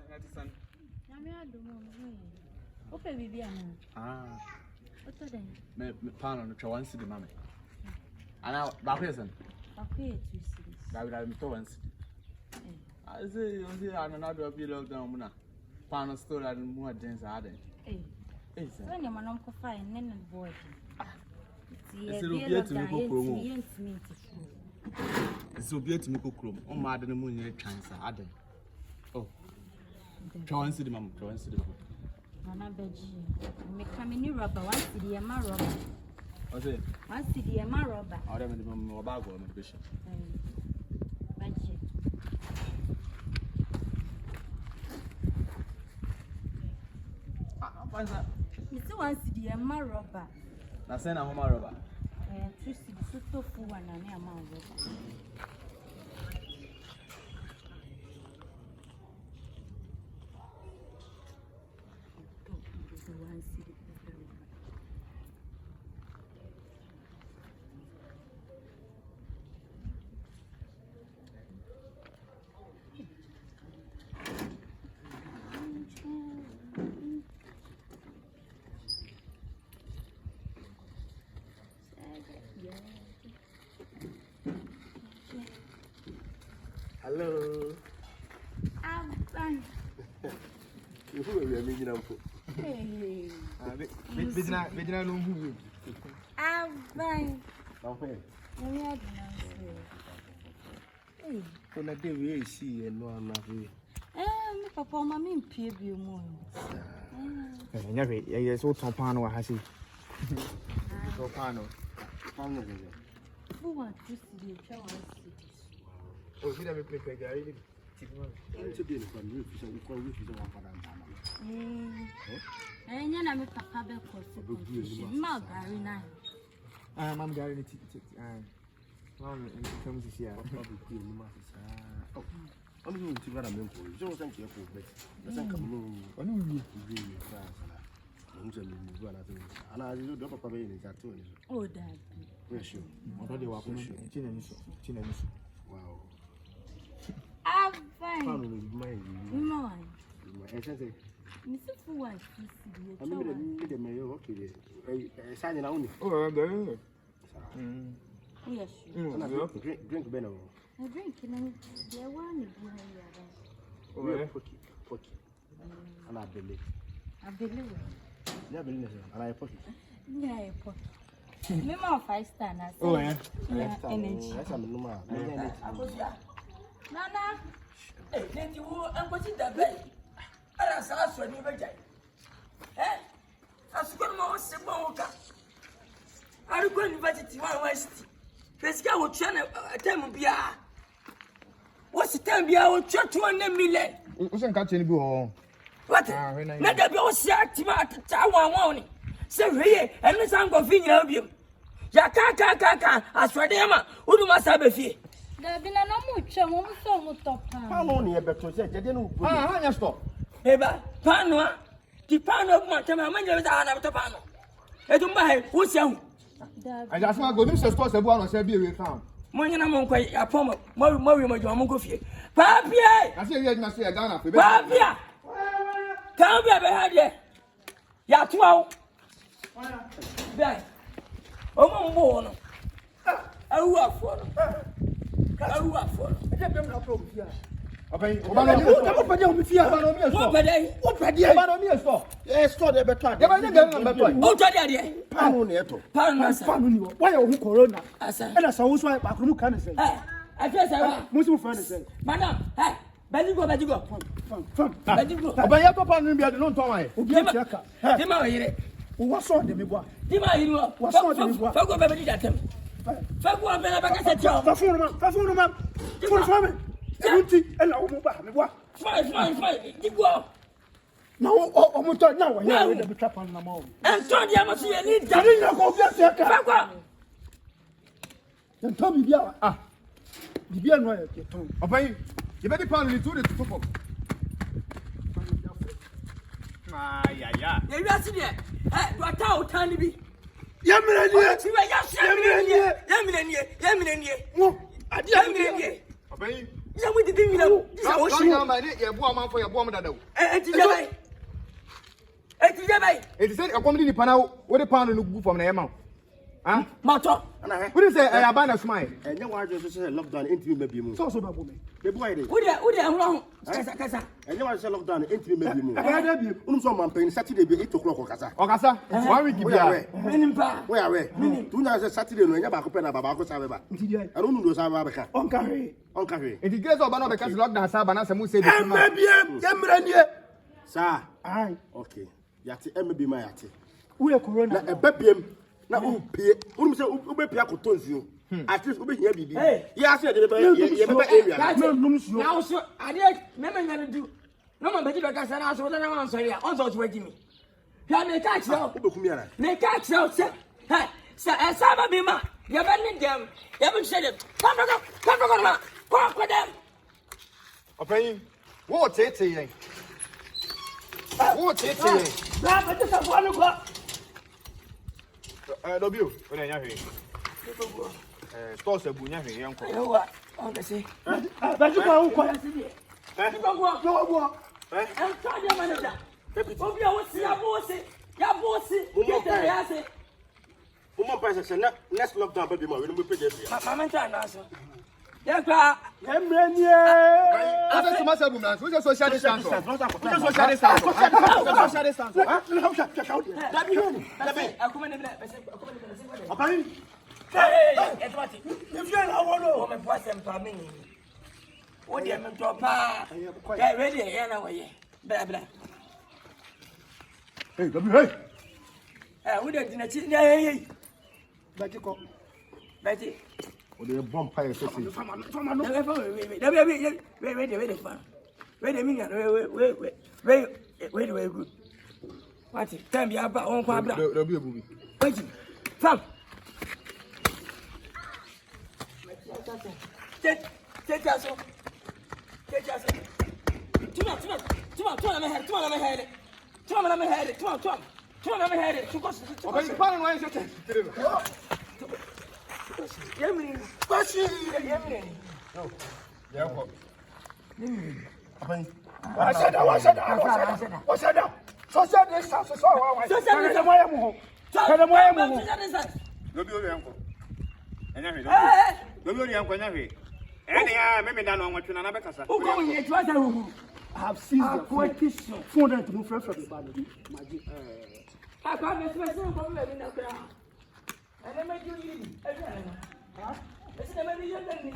Nathan. Okay, Vivian. What's the name? Me pan on the Chawan City, mammy. And now, Backison. Okay, 2 cities. I would have told I say, another of you lockdown. Pan of store and more dance are there. When your man uncle fine, then boy. It's a bit to make a room. It's a bit to make a room. Oh, madam, the moon, chance are there. Oh, Chawan City, mamma, Chawan City. Nana Beji, make come in rubber, 1 city, and my rubber. What's it? 1 city, and my rubber. I don't remember more about the bishop. It's 1 city, and my rubber. Now send a home rubber. 2 cities, so full one, and a man rubber. Hello. I'm fine. You who are you making up for? Hey. We don't know who you I'm fine. are. Hey. When I did we see and no one nothing. Papa, mamma, in Pibby more. Yes, what Topano has he? Topano. Who wants to see the child? Oh, he never prepared. I'm today from you, so we call you And then I'm a papa because Margaret now. I'm going to Mom comes here. Oh, I'm going to run a milk. So thank you for it. I think I'm going to and I do drop a in that too. Oh, Dad. Yes, you. Already walking. Wow. I'm fine. My essence. Mrs. Wife, I'm going to mayor. Okay, signing only. Oh, yes, drink Benno. I drink and there one. Oh, pocky. And I believe. I believe. Yeah, believe. And I pocket. Yeah, pocket. Remember 5 star. Oh, yeah. Energy. That's a number. Nana. Hey, you and what's in the bay? I saw so never die. Eh? I was going to Moka. I'm going to visit one West. Let's go to China. A time be what's the time be our church 1 million? Who's catching go? What? Let the bill see at Tower morning. So here, and the sound of you. Yakaka, as for them, who must have a fee. There been a no much, so top. How long you better say? I didn't know. Ah, stop. Eba, Pano, the pan of my time, I'm going to have the pano. I don't mind who's young. I just want to go to the store and say, be found. Moyana Monquay, a poem, more Mojomocofi. Papia! I say, yes, must say a gun. Papia! Can't be behind you. Ya 12. Bang. Oh, more. I work for them. I work for them. I don't have problems here. Okay, Fine. You go. No, almost now. Yeah, we have trap on the mall. And so you must see any damage. Then Tommy, the beer no. Okay, you better probably do it to football. Yeah. You are sitting there. What out, Tandy? Yamina, Yamina. Ya mo didi mi na. Ya wo shi. Ya ma ni ye bo amanfo ye bo am dada wo. Eti jabai. Eti jabai. Eti say akomdi ni pana wo de pound no gugu from na ye ma. Ah? Mato. What is say I abana smile? And you want to say lockdown into maybe move. So do me. The boy dey. Udi ehun. Kasa. And you want to say lockdown into maybe move. Unu so man pay Saturday be 8 o'clock okasa. Okasa. 1 week be here. Minimpa. Where are we? Tu na say Saturday no nya ba ko pe na baba ko sabe ba. I don't know sabe ba ka. On carry. In the case of bana be case lockdown sa bana say mu say the man. Emra nie. Sir. Aye. Okay. Yati embe ma yati. Uye corona. Na ebebiem. Na upie unu say ubepia kotonzio at least ubehia bibi ya say de be ye be area na so ade me nyane du no ma beji be ka say na so na wan so ya on so to wagi mi ya me ka chiro ubekumi ara me ka chiro say ha sa ba bi ma ya be ni dem ya be say dem come ma ko dem Open wo tete yen wo tete yen na ba te sa bo no ko Dobio, o nya hwe. Stores abu nya hwe yen ko. Ewa, on the say. Ba ju ko ko. Go. I'm trying manager. Obi a wo si abosi. Ya bosi. Ya say. Mama price say next lockdown baby ma we no be pay there. Mama try na so. Ya kwa. Emrenie. Asa tuma sabu na. We social distance. Social distance. Social distance. Dabi. Akuma ne bla. Apani. Hey, etwati. If you na wono. O me boss em pa me ni. O de me to pa. Ya ready ya na wo ye. Bla. Hey, Dabi, hey. We dey dina chi. Hey. Bati ko. Bati. O de bomb fire so say. Wait, good. What it? Time be about on kwa bla. There be a movie. Wait. Fam. Take us. Tuma me head. Okay, pan no say say. Yemini. No. Yeah, ko. Apani. What's that? Social distance so wa. Social moya mu. Dobi ori anko. Enya hwe. Dobi ori anko nya hwe. Ene ya me da no nwatwe na be kasa. Uko nye twa sa hu. I have seized the question. 400 to move from the band. Magic. I can't be special from me na kra. Ene me ju ni. Huh? Ese na me ni yo ni.